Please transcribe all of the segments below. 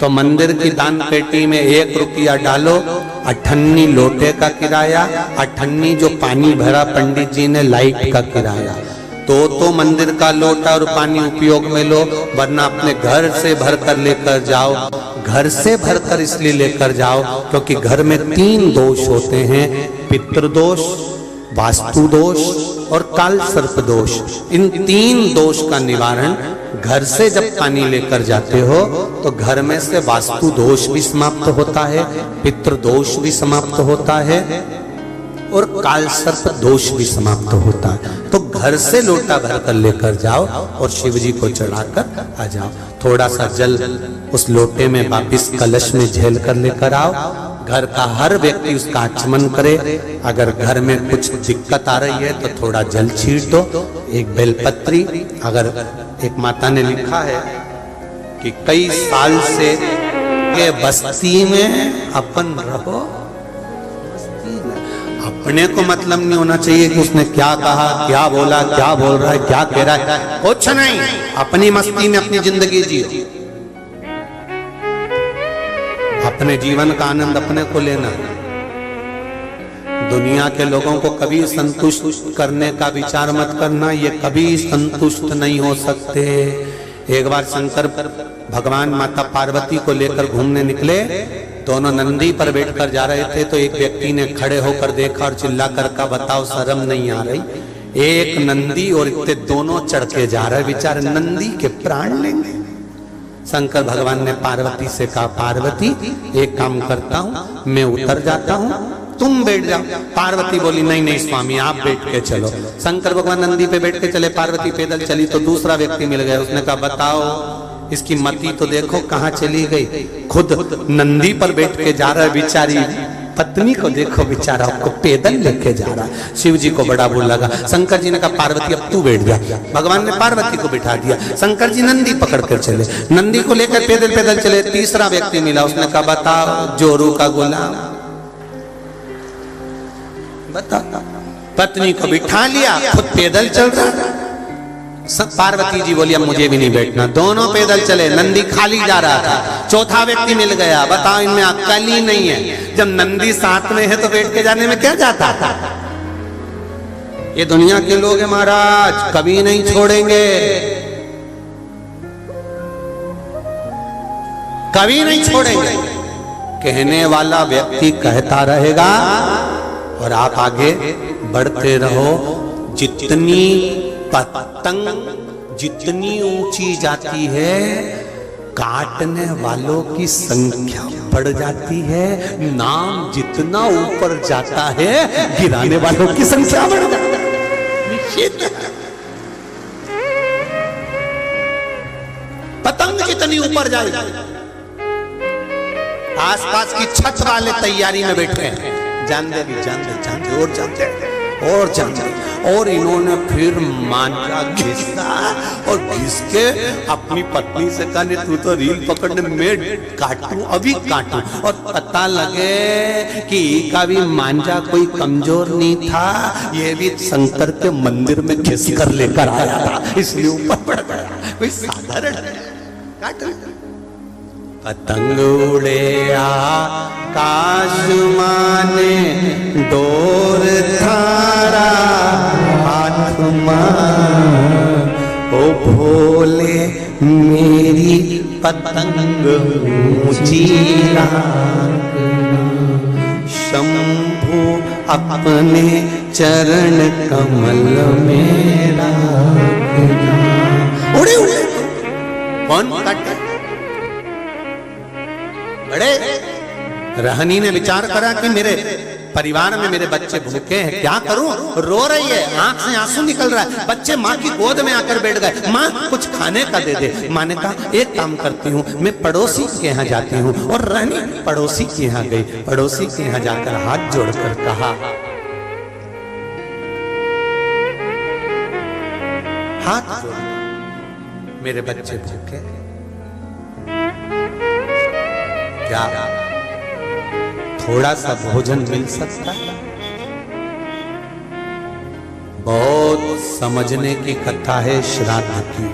तो मंदिर की दान पेटी में 1 रुपया डालो, 98 लोटे का किराया, 98 जो पानी भरा पंडित जी ने लाइट का किराया। तो मंदिर का लोटा और पानी उपयोग में लो, वरना अपने घर से भर कर लेकर जाओ। घर से भरकर इसलिए लेकर जाओ क्योंकि घर में 3 दोष होते हैं, पितृदोष, वास्तु दोष और काल सर्प दोष। इन 3 दोष का निवारण घर से जब पानी लेकर जाते हो तो घर में से वास्तु दोष भी समाप्त होता है, पितृदोष भी समाप्त होता है और काल सर्प दोष भी समाप्त होता है। तो घर से लोटा भरकर लेकर जाओ और शिव जी को चढ़ाकर आ जाओ। थोड़ा सा जल उस लोटे में वापिस कलश में झेल कर लेकर आओ। घर का हर व्यक्ति उसका आचमन करे। अगर घर में कुछ दिक्कत आ रही है तो थोड़ा जल छीट दो, एक बेलपत्री। अगर एक माता ने लिखा है कि कई साल से ये बस्ती में अपन रहो, अपने को मतलब नहीं होना चाहिए कि उसने क्या कहा, क्या बोला, क्या बोल रहा है, क्या कह रहा है, कुछ नहीं। अपनी मस्ती में अपनी जिंदगी जियो, अपने जीवन का आनंद अपने को लेना। दुनिया के लोगों को कभी संतुष्ट करने का विचार मत करना, ये कभी संतुष्ट नहीं हो सकते। एक बार शंकर भगवान माता पार्वती को लेकर घूमने निकले। दोनों नंदी पर बैठकर जा रहे थे तो एक व्यक्ति ने खड़े होकर देखा और चिल्ला कर कहा, बताओ शर्म नहीं आ रही? एक नंदी और इतने दोनों चढ़ के जा रहे, बेचारे नंदी के प्राण लेंगे। शंकर भगवान ने पार्वती से कहा, पार्वती एक काम करता हूँ, मैं उतर जाता हूँ, तुम बैठ जाओ। पार्वती बोली, नहीं नहीं स्वामी आप बैठ के चलो। शंकर भगवान नंदी पे बैठ के चले, पार्वती पैदल चली। तो दूसरा व्यक्ति मिल गया, उसने कहा, बताओ इसकी मति तो देखो कहाँ चली गई। खुद नंदी पर बैठ के जा रहा है, बेचारी पत्नी को देखो, बेचारा को पैदल लेके जा रहा है। शिव जी को बड़ा बुरा लगा। शंकर जी ने कहा, पार्वती अब तू बैठ जा। भगवान ने पार्वती को बिठा दिया। शंकर जी नंदी पकड़ कर चले, नंदी को लेकर पैदल पैदल चले। तीसरा व्यक्ति मिला, उसने कहा, बताओ जोरू का गुलाम, बता। पत्नी को बिठा लिया, खुद पैदल चल रहा। पार्वती जी बोली, अब मुझे भी नहीं बैठना। दोनों पैदल चले, नंदी खाली जा रहा था। चौथा व्यक्ति मिल गया, बताओ इनमें अक्ल ही नहीं है। जब नंदी साथ में है तो बैठ के जाने में क्या जाता था। ये दुनिया के लोग हैं महाराज, कभी नहीं छोड़ेंगे, कभी नहीं छोड़ेंगे। कहने वाला व्यक्ति कहता रहेगा और आप आगे बढ़ते रहो। जितनी पतंग जितनी ऊंची जाती है, काटने वालों की संख्या बढ़ जाती है। नाम जितना ऊपर जाता है, गिराने वालों की संख्या बढ़ जाती है। पतंग जितनी ऊपर जाएगी, आसपास की छत वाले तैयारी में बैठे हैं, जानते भी जानते और जानते और जानते। और इन्होंने फिर मांझा घिसा और घिस के अपनी पत्नी से कहा, तू तो रील पकड़ने में काटूं, अभी काटूं। और पता लगे कि का भी मांझा कोई कमजोर नहीं था, ये भी शंकर के मंदिर में घिस कर लेकर आया था, इसलिए ऊपर पड़ गया। कोई साधारण काट। पतंग उड़े आकाश माने, डोर थारा हाथ मां। ओ भोले मेरी पतंग ऊंची शंभु अपने चरण कमल में राखना। उड़े उड़े कौन काटे? बड़े रहनी ने विचार करा कि मेरे परिवार में मेरे बच्चे भूखे हैं, क्या करूं? रो रही है, आंख से आंसू निकल रहा है। बच्चे माँ की गोद में आकर बैठ गए, माँ कुछ खाने का दे दे। माँ ने कहा, एक काम करती हूँ, मैं पड़ोसी के यहाँ जाती हूँ। और रहनी पड़ोसी के यहाँ गई। पड़ोसी के यहाँ जाकर हाथ जोड़कर कहा, हाथ जोड़, मेरे बच्चे भूखे, क्या थोड़ा सा भोजन मिल सकता है? बहुत समझने की कथा है श्राद्ध की।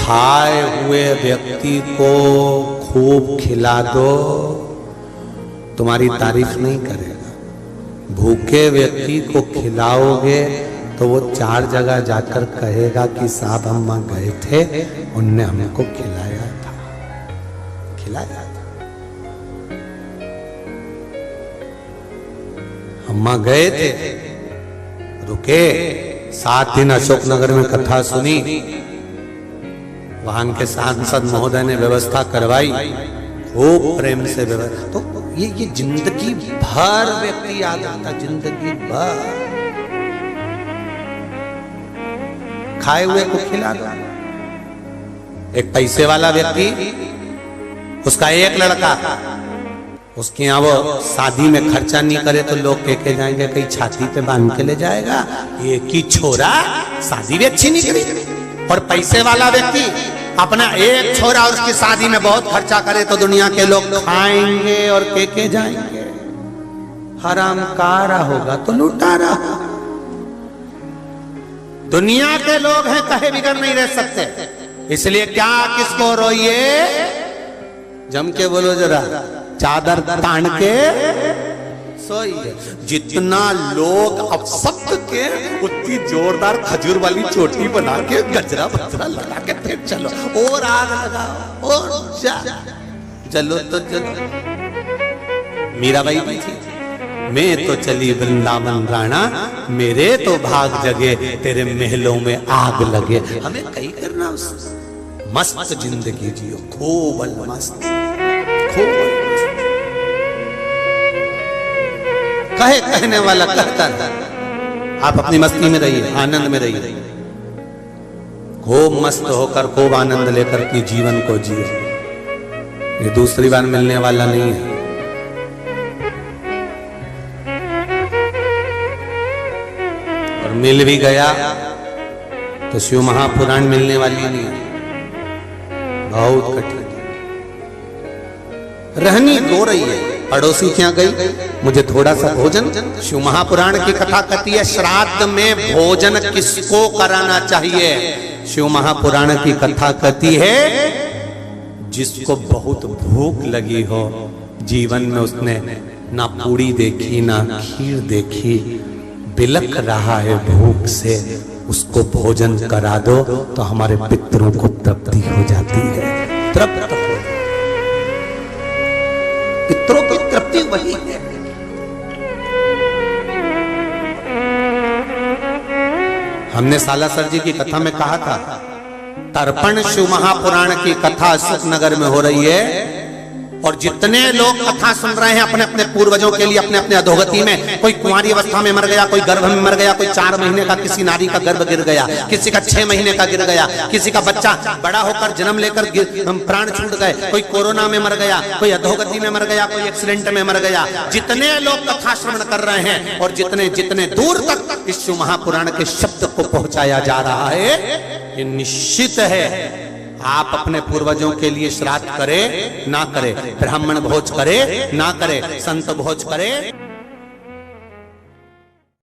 खाए हुए व्यक्ति को खूब खिला दो, तुम्हारी तारीफ नहीं करेगा। भूखे व्यक्ति को खिलाओगे तो वो 4 जगह जाकर कहेगा कि साहब हम वहां गए थे, उनने हमको खिलाया था। हम वहां गए थे, रुके, 7 दिन अशोकनगर में कथा सुनी, वहां के सांसद महोदय ने व्यवस्था करवाई, खूब प्रेम से व्यवस्था। तो ये जिंदगी भर व्यक्ति याद आता, जिंदगी भर खाए हुए को खिला दो। एक पैसे वाला व्यक्ति, उसका एक लड़का, उसके यहाँ वो शादी में खर्चा नहीं करे तो लोग कह जाएंगे कहीं छाती पे बांध के ले जाएगा, एक ही छोरा शादी भी अच्छी नहीं करी। और पैसे वाला व्यक्ति अपना एक छोरा और उसकी शादी में बहुत खर्चा करे तो दुनिया के लोग खाएंगे और के जाएंगे। हरामकारा होगा तो लुटारा होगा। दुनिया के लोग हैं, कहे बिगड़ नहीं रह सकते। इसलिए क्या किसको रोइए, जम के बोलो जरा, चादर तान के सोइए। जितना लोग अब सख्त के उतनी जोरदार खजूर वाली चोटी बना के गजरा बजरा लगा के फिर चलो, और आग लगाओ और चलो तो चलो। मीराबाई भी थी, मैं तो चली वृंदावन राणा, मेरे तो भाग जगे, तेरे महलों में आग लगे। हमें कहीं करना, मस्त जिंदगी जियो, खूब मस्त, खूब कहने वाला कहता है। आप अपनी मस्ती में रहिए, आनंद में रहिए, खूब मस्त होकर खूब आनंद लेकर के जीवन को जिए। ये दूसरी बार मिलने वाला नहीं है। और मिल भी गया तो शिव महापुराण मिलने वाली नहीं है, बहुत कठिन। रहनी दो रही है, पड़ोसी क्या गई, मुझे थोड़ा सा भोजन। शिव महापुराण की कथा कहती है श्राद्ध में भोजन किसको कराना चाहिए। शिव महापुराण की कथा कहती है जिसको बहुत भूख लगी हो, जीवन में उसने ना पूरी देखी ना खीर देखी, बिलक रहा है भूख से, उसको भोजन करा दो तो हमारे पितरों को तृप्ति हो जाती है। तृप्त हो, पितरों की तृप्ति वही है। हमने सालासर जी की कथा में कहा था, तर्पण शिव महापुराण की कथा अशोकनगर में हो रही है, और जितने लोग कथा सुन रहे हैं अपने अपने पूर्वजों के लिए, अपने अपने अधोगति में, कोई कुंवारी अवस्था में मर गया, कोई गर्भ में मर गया, कोई 4 महीने का किसी नारी का गर्भ गिर गया, किसी का 6 महीने का गिर गया, किसी का बच्चा बड़ा होकर जन्म लेकर प्राण छूट गए, कोई कोरोना में मर गया, कोई अधोगति में मर गया, कोई एक्सीडेंट में मर गया। जितने लोग कथा श्रवण कर रहे हैं और जितने जितने दूर तक इस शिव महापुराण के शब्द को पहुंचाया जा रहा है, ये निश्चित है आप अपने पूर्वजों के लिए श्राद्ध करे ना करे, ब्राह्मण भोज करे ना करे, संत भोज करे